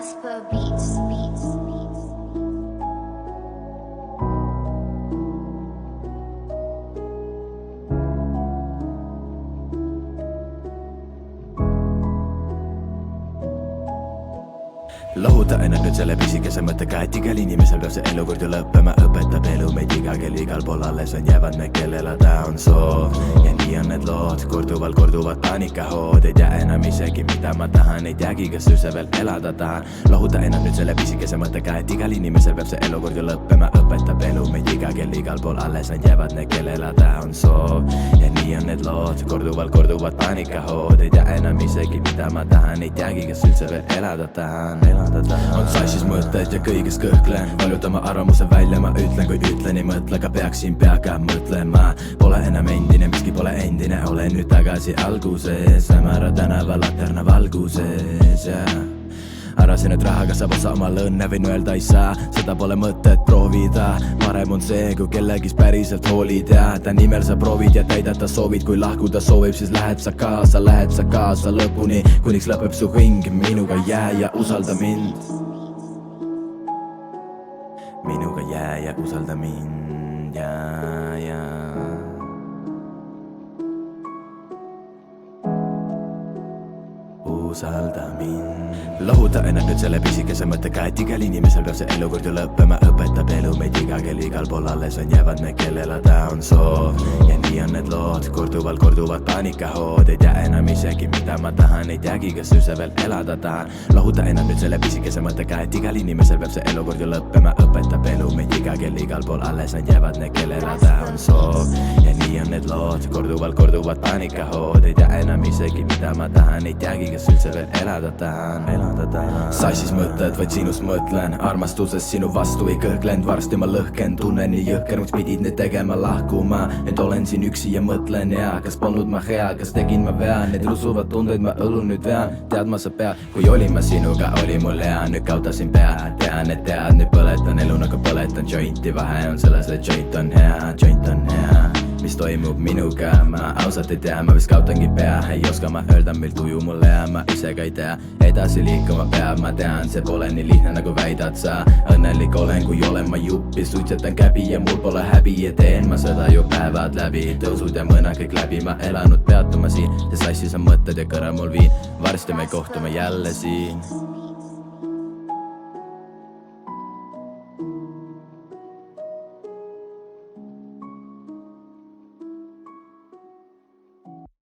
Jasper Beats. Lohuta ennast nüüd selle pisikese mõttega, et igal inimesel peab see elukord ju lõppema. Õpetab elu meid iga kell, igal pool alles on jäävad me, kel elada on soov. Ja nii on need lood, korduvad paanikahood. Ei tea enam isegi mida ma tahan, ei teagi kas üldse veel elada tahan. Lohuta ennast nüüd selle pisikese mõttega, et igal inimesel peab see elukord ju lõppema. Õpetab elu meid iga kell, igal pool alles on jäävad me, kel elada on soov. Ja nii on need lood, korduvad paanikahood. Ei tea enam isegi mida ma tahan, ei teagi kas üldse veel elada tahan. On sassis mõtted ja kõiges kõhklen, valutan ma arvamuse välja, ma ütlen kui ütlen, ei mõtle, aga peaksin peaga mõtlema. Pole enam endine, miski pole endine, olen nüüd tagasi alguses. Hämara tänava laterna valguses, yeah. Arvasin, et rahaga saab osa omal õnne, võin öelda ei saa, seda pole mõtet proovida. Parem on see, kui kellegis päriselt hoolid ja ta nimel sa proovid ja täidad ta soovid. Kui lahkuda soovib, siis lähed sa kaasa lõpuni, kuniks lõpeb su hing. Minuga jää ja usalda mind. Minuga jää ja usalda mind, ja. Usalda mind. Lohuta ennast nüüd selle pisikese mõttega, et igal inimesel peab see elukord ju lõppema. Õpetab elu meid iga kell, igal pool alles on jäävad me, kel elada on soov. Ja nii on need lood, korduvad paanikahood. Ei tea enam isegi mida ma tahan, ei teagi kas üldse veel elada tahan. Lohuta ennast nüüd selle pisikese mõttega, et igal inimesel peab see elukord ju lõppema. Õpetab elu meid iga kell, igal pool alles on jäävad me, kel elada on soov. Ja nii on need lood, korduvad paanikahood. Ei tea enam isegi mida ma tahan, ei teagi kas üldse veel elada tahan. Sassis mõtted, vaid sinust mõtlen, armastuses sinu vastu ei kõhklenud. Varsti ma lõhken, tunnen nii jõhker, miks pidid need tegema lahkuma. Et olen siin üksi ja mõtlen ja kas polnud ma hea, kas tegin ma vea. Need rusuvad tundeid ma õlu nüüd vean, teadma sa pead, kui olin ma sinuga, oli mul hea. Nüüd kaotasin pea, tean, et tead, nüüd põletan elu nagu põletan jointi. Vahe on selles, et joint on hea. Mis toimub minuga, ma ausalt ei tea, ma vist kaotangi pea. Ei oska ma öelda, mil tuju mulle ja ma ise ka ei tea. Edasi liikuma peab, ma tean, see pole nii lihtne nagu väidad sa. Õnnelik olen, kui olen ma juppi, suitsetan käbi ja mul pole häbi. Ja teen ma seda ju päevad läbi, tõusud ja mõned kõik läbi. Ma elanud peatuma siin, see sassis on mõtted ja kõrva mul viin. Varsti me kohtume jälle siin.